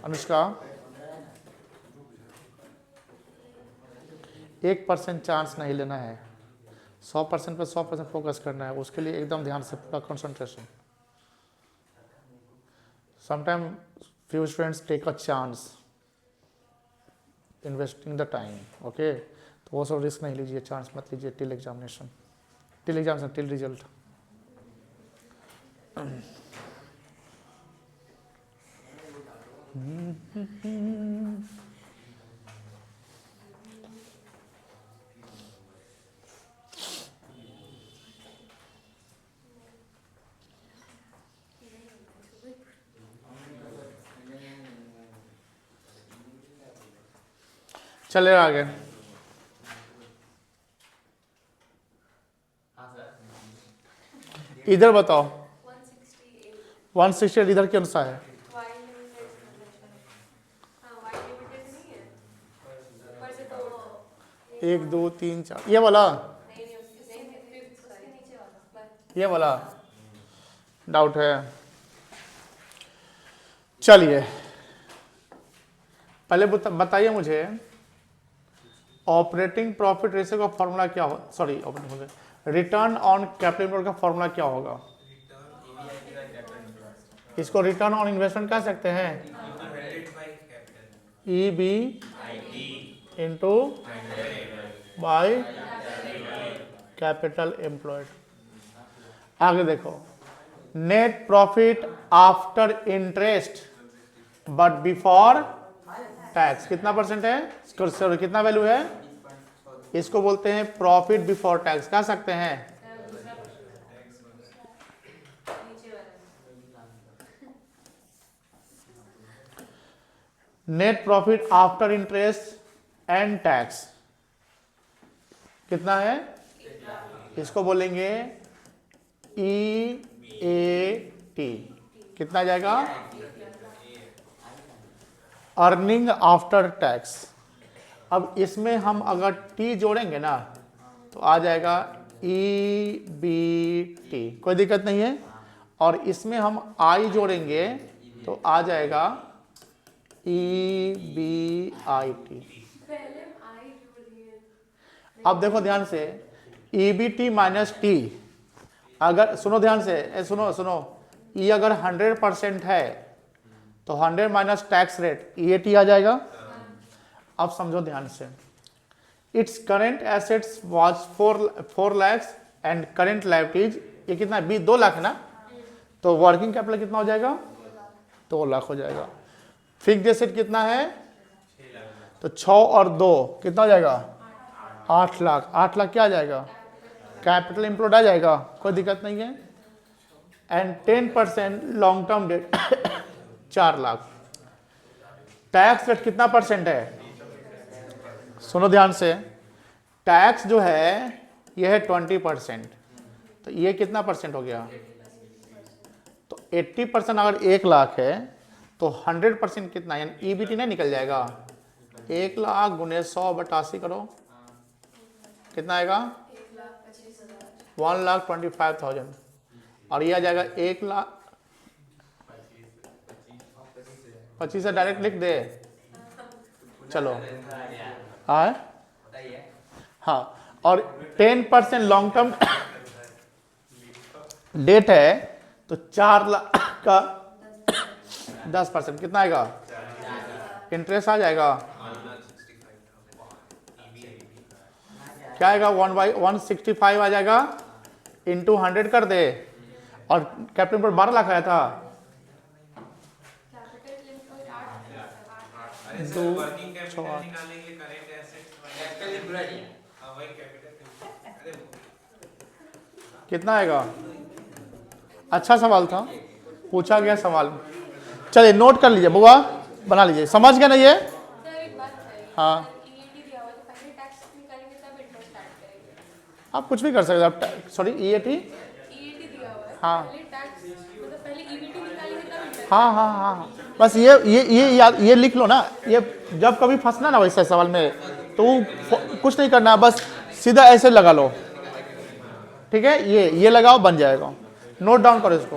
A: अनुष्का 1% चांस नहीं लेना है, 100% पर 100% फोकस करना है, उसके लिए एकदम ध्यान से पूरा concentration. Sometime few students take a chance investing the time, okay तो वो सब रिस्क नहीं लीजिए, चांस मत लीजिए टिल एग्जामिनेशन, टिल रिजल्ट। चले आगे, इधर बताओ 168 इधर कौन सा है? 1 2 3 4 ये वाला, ये वाला डाउट है। चलिए पहले बताइए मुझे ऑपरेटिंग प्रॉफिट रेशियो का फॉर्मूला क्या हो, sorry operating return on capital employed का फॉर्मूला क्या होगा? इसको रिटर्न ऑन इन्वेस्टमेंट कह सकते हैं, EB into by capital employed. आगे देखो, net profit after interest but before tax कितना परसेंट है, सॉरी कितना वैल्यू है? इसको बोलते हैं प्रॉफिट बिफोर टैक्स, कह सकते हैं। Net profit after interest and tax कितना है? इसको बोलेंगे EAT। कितना जाएगा? Earning after tax. अब इसमें हम अगर T जोड़ेंगे ना तो आ जाएगा EBT, कोई दिक्कत नहीं है। और इसमें हम I जोड़ेंगे तो आ जाएगा EBIT। अब देखो ध्यान से, EBT माइनस T, अगर सुनो ध्यान से, सुनो ये अगर 100% है तो 100 माइनस टैक्स रेट EAT आ जाएगा। अब समझो ध्यान से, it's current assets was 4 lakhs and current liabilities ये कितना, 2 लाख ना, तो वर्किंग कैपिटल कितना हो जाएगा, 2 लाख हो जाएगा। फिक्स्ड एसेट कितना है, तो 6 और 2 कितना हो जाएगा, 8 लाख। 8 लाख क्या आ जाएगा, कैपिटल एम्प्लॉयड आ जाएगा, कोई दिक्कत नहीं है। And 10% long term debt 4 lakh. Tax rate कितना परसेंट है, सुनो ध्यान से, टैक्स जो है ये है 20%, तो ये कितना परसेंट हो गया, तो 80% अगर 1 लाख है तो 100% कितना, यानी EBT नहीं निकल जाएगा। 1 लाख गुने 100 बटा 80 करो, कितना आएगा, 1,25,000। और ये आ जाएगा 1 लाख 25 से डायरेक्ट लिख दे, चलो हाँ। और 10% लॉन्ग टर्म डेट है तो 4 लाख का 10% कितना आएगा, इंटरेस्ट आ जाएगा, क्या आएगा, 1/165 आ जाएगा, इंटू 100 कर दे। और कैपिटल पर 12 लाख आया था, कितना आएगा। अच्छा सवाल था, पूछा गया सवाल। चलिए नोट कर लीजिए बुआ, बना लीजिए, समझ गए ना ये। हाँ आप कुछ भी कर सकते आप, सॉरी EAT, हाँ हाँ हाँ हाँ, बस ये याद, ये लिख लो ना, ये जब कभी फंसना ना वैसे सवाल में तो कुछ नहीं करना, बस सीधा ऐसे लगा लो, ठीक है, ये लगाओ बन जाएगा। नोट डाउन करो इसको।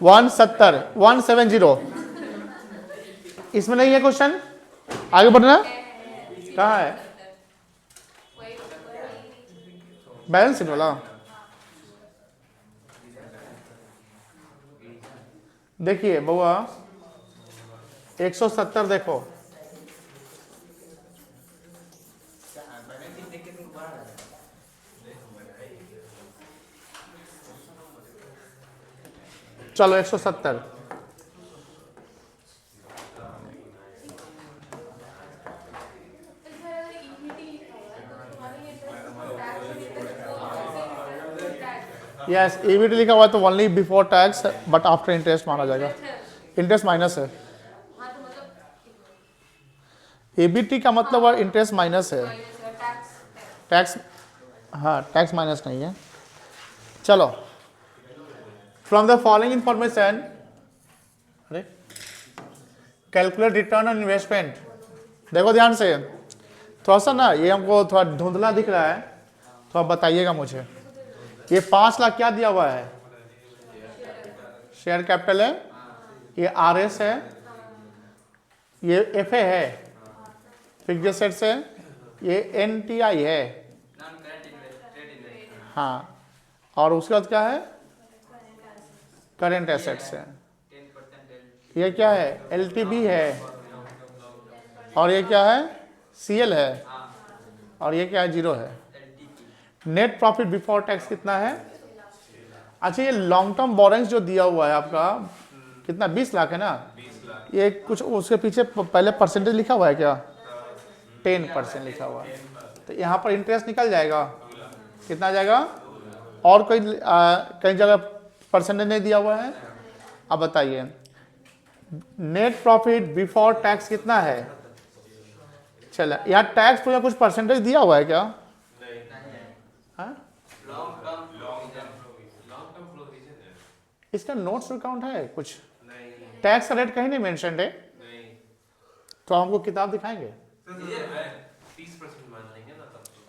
A: वन 170 इसमें नहीं है क्वेश्चन, आगे बढ़ना। कहाँ है बैलेंस शीट वाला, देखिए बउआ 170 देखो, चलो 170, यस EBT लिखा हुआ तो only before tax but after interest माना जाएगा, इंटरेस्ट माइनस है। EBT का मतलब इंटरेस्ट माइनस है, टैक्स, हाँ टैक्स माइनस नहीं है। चलो फ्रॉम द फॉलोइंग इंफॉर्मेशन, अरे कैलकुलेट रिटर्न ऑन इन्वेस्टमेंट, देखो ध्यान से, थोड़ा सा ना ये हमको थोड़ा धुंधला दिख रहा है, थोड़ा बताइएगा मुझे। ये 5 लाख क्या दिया हुआ है, शेयर कैपिटल है, ये RS है, ये FA है, फिक्स्ड एसेट्स है, ये NTI है, हाँ, और उसके बाद क्या है, करेंट एसेट्स है, ये क्या है LTB है, और ये क्या है CL है, और ये क्या है 0 है। नेट प्रॉफिट बिफोर टैक्स कितना है। अच्छा ये लॉन्ग टर्म बोरेंग्स जो दिया हुआ है आपका कितना, 20 लाख है ना, ये कुछ उसके पीछे पहले परसेंटेज लिखा हुआ है क्या, 10% लिखा हुआ है, तो यहाँ पर इंटरेस्ट निकल जाएगा, कितना जाएगा, और कोई कई जगह परसेंटेज नहीं दिया हुआ है। अब बताइए नेट प्रॉफिट बिफोर टैक्स कितना है, चलो यहाँ टैक्स पूरा कुछ परसेंटेज दिया हुआ है क्या, हाँ इसका नोट्स अकाउंट है कुछ, टैक्स का रेट कहीं नहीं मेंशन है, तो हमको किताब दिखाएंगे?
B: 30% मान लेंगे ना तब तो।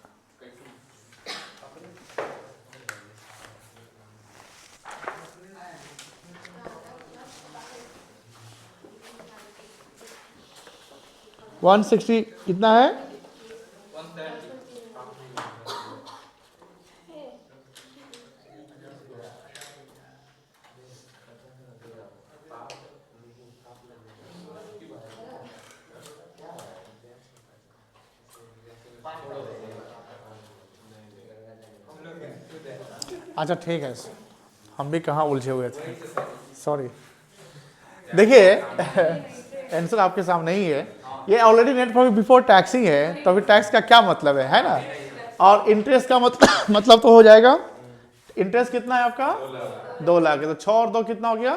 A: 160 कितना है?
B: 130।
A: अच्छा ठीक है, हम भी कहाँ उलझे हुए थे, सॉरी। देखिए आंसर आपके सामने ही है, ये already net profit before taxing है, तो अभी टैक्स का क्या मतलब है ना? और इंटरेस्ट का मतलब तो हो जाएगा, इंटरेस्ट कितना है आपका? 2 लाख है, तो 6 और 2 कितना हो गया?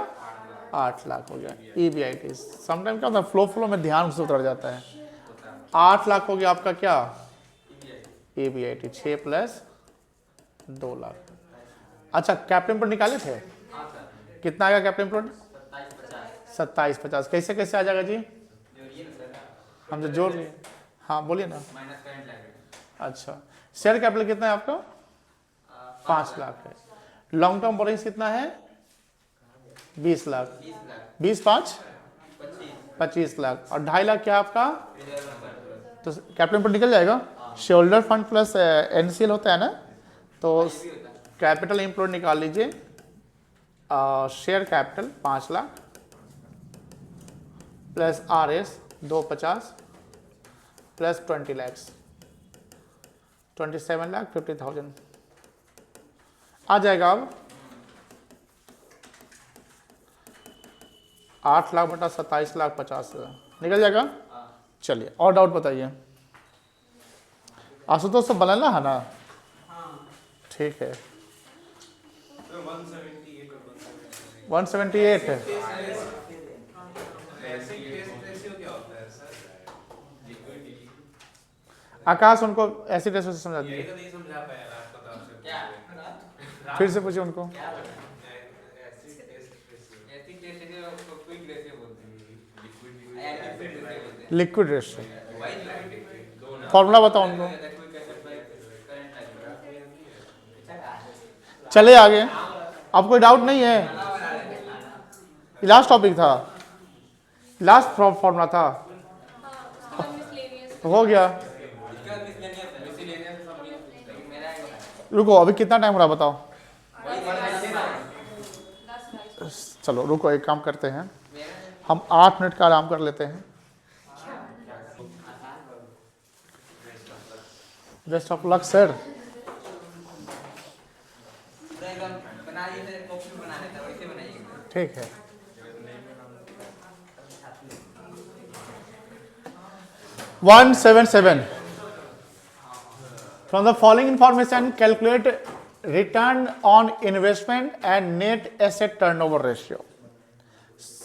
A: 8 लाख हो गया। EBIT समटाइम क्या होता है, फ्लो में ध्यान से उतर जाता है। 8 लाख हो गया आपका क्या? EBIT 6 plus 2 lakh. अच्छा कैपिटल पर निकाले थे, कितना आएगा कैपिटल पर? 2750। कैसे कैसे आ जाएगा जी? हम जो जोड़ लिए, हाँ बोलिए ना। अच्छा शेयर कैपिटल कितना है आपका? 5 लाख है। लॉन्ग टर्म बोरिंग्स कितना है? 20 लाख। 20 5 25 लाख। और 2.5 लाख क्या आपका? तो कैपिटल पर निकल जाएगा। शेयरहोल्डर फंड प्लस NCL होता है ना, तो कैपिटल एम्प्लॉयड निकाल लीजिए। Share capital 5 lakh plus RS 250 plus 20 lakhs 27,50,000 आ जाएगा। अब 8 लाख बटा 27,50,000 निकल जाएगा। चलिए और डाउट बताइए। आशुतोष तो बनाना है ना? ठीक है। 178 है। आकाश उनको एसिड रेशो से समझा दीजिए,
B: नहीं समझा पाया रात को, तो क्या
A: फिर से पूछिए उनको। लिक्विड रेशो फॉर्मूला बताओ उनको। चले आगे, अब कोई डाउट नहीं है? लास्ट टॉपिक था, लास्ट फॉर्मूला था, तो हो गया। रुको अभी कितना टाइम हो रहा बताओ। चलो रुको, एक काम करते हैं, हम 8 मिनट का आराम कर लेते हैं। Best of luck sir. ठीक है। One 7 From the following information, calculate return on investment and net asset turnover ratio.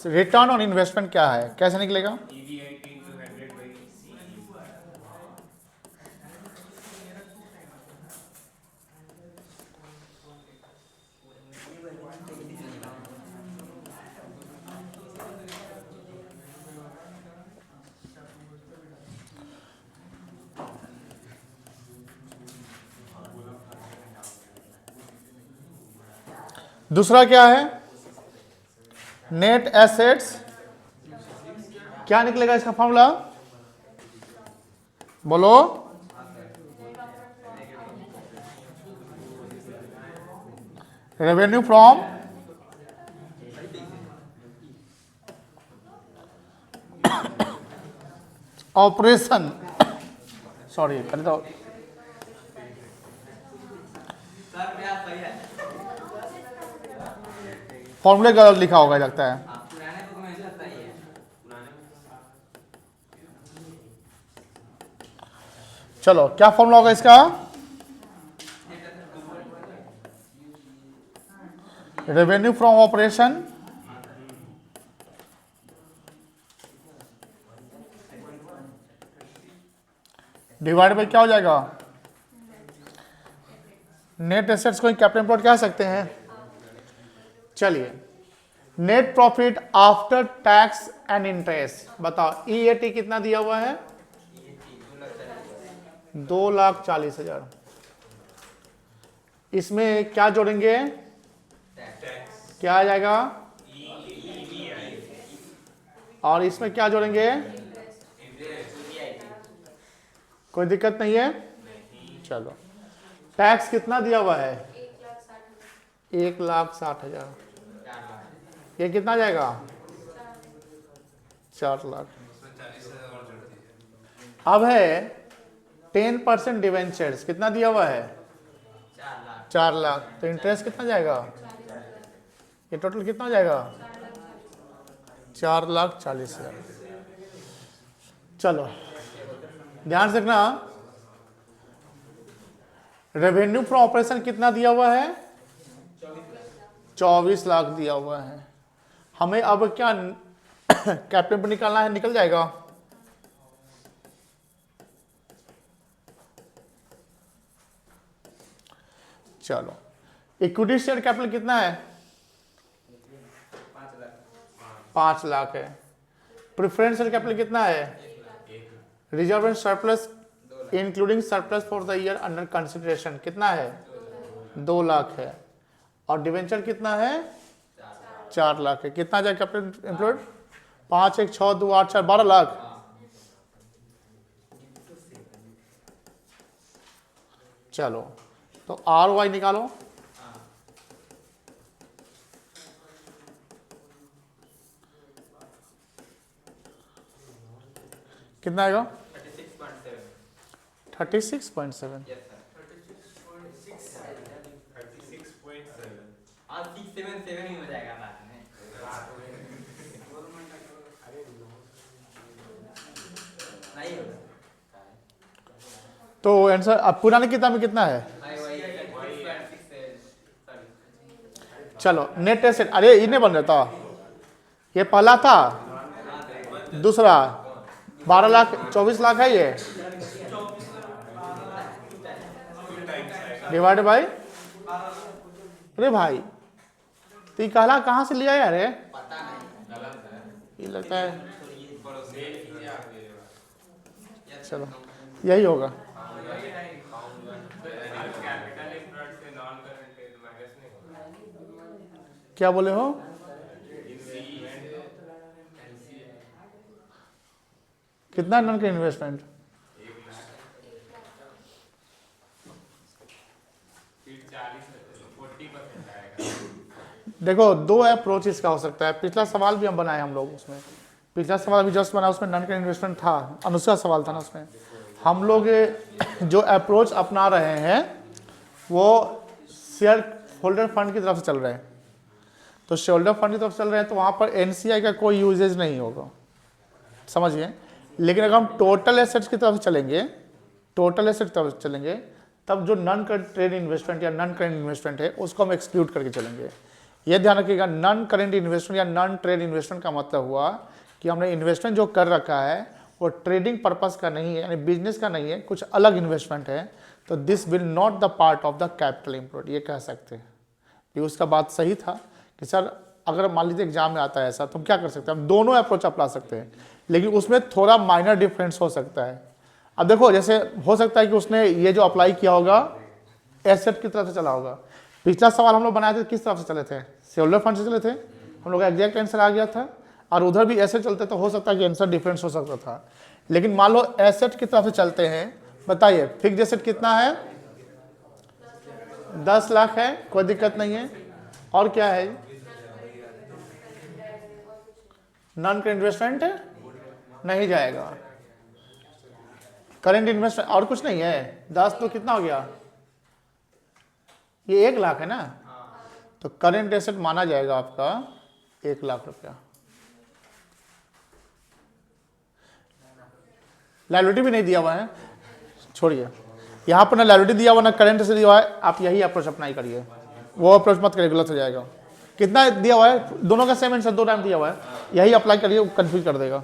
A: Return on investment क्या है, कैसे निकलेगा? दूसरा क्या है? Net assets. क्या निकलेगा इसका फॉर्मूला? बोलो। रेवेन्यू फ्रॉम ऑपरेशन, सॉरी पहले तो फॉर्मूले गलत लिखा होगा लगता है। चलो क्या फॉर्मूला होगा इसका? Revenue from operation divide by क्या हो जाएगा? नेट एसेट्स को कैपिटल एम्प्लॉयड कह सकते हैं। चलिए net profit after tax and interest बताओ, EAT कितना दिया हुआ है? 2,40,000। इसमें क्या जोड़ेंगे?
B: टैक्स
A: क्या आ जाएगा? और इसमें क्या जोड़ेंगे? कोई दिक्कत नहीं है? चलो, टैक्स कितना दिया हुआ है? 1,60,000। ये कितना जाएगा? 4 लाख।
B: उसमें 40,000 और जोड़ दीजिए।
A: अब है 10% डिवेंचर्स, कितना दिया हुआ है? 4 लाख। तो इंटरेस्ट कितना जाएगा? ये टोटल कितना जाएगा? 4,40,000। चलो ध्यान से रखना, रेवेन्यू फ्रॉम ऑपरेशन कितना दिया हुआ है? 24 लाख दिया हुआ है। हमें अब क्या कैपिटल पर निकालना है? निकल जाएगा। चलो, इक्विटी शेयर कैपिटल कितना है? 5 लाख है। प्रेफरेंस शेयर कैपिटल कितना है? Reserve and surplus including surplus for the year under consideration कितना है? 2 लाख है। और डिवेंचर कितना है? 4 लाख है। कितना जाए कैपिटल एम्प्लॉयड? 5 1 6 2 8 4 12 लाख। चलो, तो ROI निकालो। कितना आएगा? 36.7। तो आंसर अब पुराने किताब में कितना है? चलो, नेट एसेट, अरे ये नहीं बन रहा था, ये पहला था, दूसरा 12 लाख 24 लाख है ये, डिवाइडेड बाय, अरे भाई तो ये कहला कहाँ से लिया यार? ये लगता है, चलो यही होगा। क्या बोले हो? कितना नॉन का इन्वेस्टमेंट? देखो, दो अप्रोच इसका हो सकता है। पिछला सवाल भी हम बनाए हम लोग, उसमें पिछला सवाल अभी जस्ट बना, उसमें नॉन का इन्वेस्टमेंट था, अनुष्का सवाल था ना उसमें। हम लोग जो अप्रोच अपना रहे हैं वो शेयर होल्डर फंड की तरफ से चल रहे हैं। तो शेयर होल्डर फंड की तरफ चल रहे हैं तो वहाँ पर NCI का कोई यूजेज नहीं होगा, समझिए। लेकिन अगर हम टोटल एसेट्स की तरफ चलेंगे, टोटल एसेट की तरफ चलेंगे, तब जो नॉन करेंट ट्रेड इन्वेस्टमेंट या नॉन करेंट इन्वेस्टमेंट है उसको हम एक्सक्लूड करके चलेंगे। यह ध्यान रखिएगा, नॉन करेंट इन्वेस्टमेंट या नॉन ट्रेड इन्वेस्टमेंट का मतलब हुआ कि हमने इन्वेस्टमेंट जो कर रखा है वो ट्रेडिंग पर्पस का नहीं है, यानी बिजनेस का नहीं है, कुछ अलग इन्वेस्टमेंट है, तो this will not the part of the capital employed, ये कह सकते हैं। ये उसका बात सही था कि सर अगर मान लीजिए एग्जाम में आता है ऐसा तो हम क्या कर सकते हैं? हम दोनों अप्रोच अपना सकते हैं, लेकिन उसमें थोड़ा माइनर डिफरेंस हो सकता है। अब देखो, जैसे हो सकता है कि उसने ये जो अप्लाई किया होगा एसेट की तरफ से चला होगा। पिछला सवाल हम लोग बनाए थे किस तरफ से चले थे? शेयर होल्डर फंड से चले थे, हम लोग का एग्जैक्ट आंसर आ गया था। और उधर भी एसेट चलते तो हो सकता है कि आंसर डिफरेंस हो सकता था। लेकिन मान लो एसेट की तरफ से चलते हैं, बताइए फिक्स्ड एसेट कितना है? 10 लाख है, कोई दिक्कत नहीं है। और क्या है? नॉन करेंट इन्वेस्टमेंट नहीं जाएगा। करेंट इन्वेस्टमेंट और कुछ नहीं है। 10 तो कितना हो गया? ये 1 लाख है ना, तो करेंट एसेट माना जाएगा आपका 1 लाख रुपया। लायबिलिटी भी नहीं दिया हुआ है, छोड़िए, यहाँ पर ना लायबिलिटी दिया हुआ ना करेंट एसेट दिया हुआ है। आप यही अप्रोच अप्लाई करिए, वो अप्रोच मत करिए, गलत हो जाएगा। कितना दिया हुआ है? दोनों का सेम आंसर 2 टाइम दिया हुआ है, यही अप्लाई करिए, कंफ्यूज कर देगा।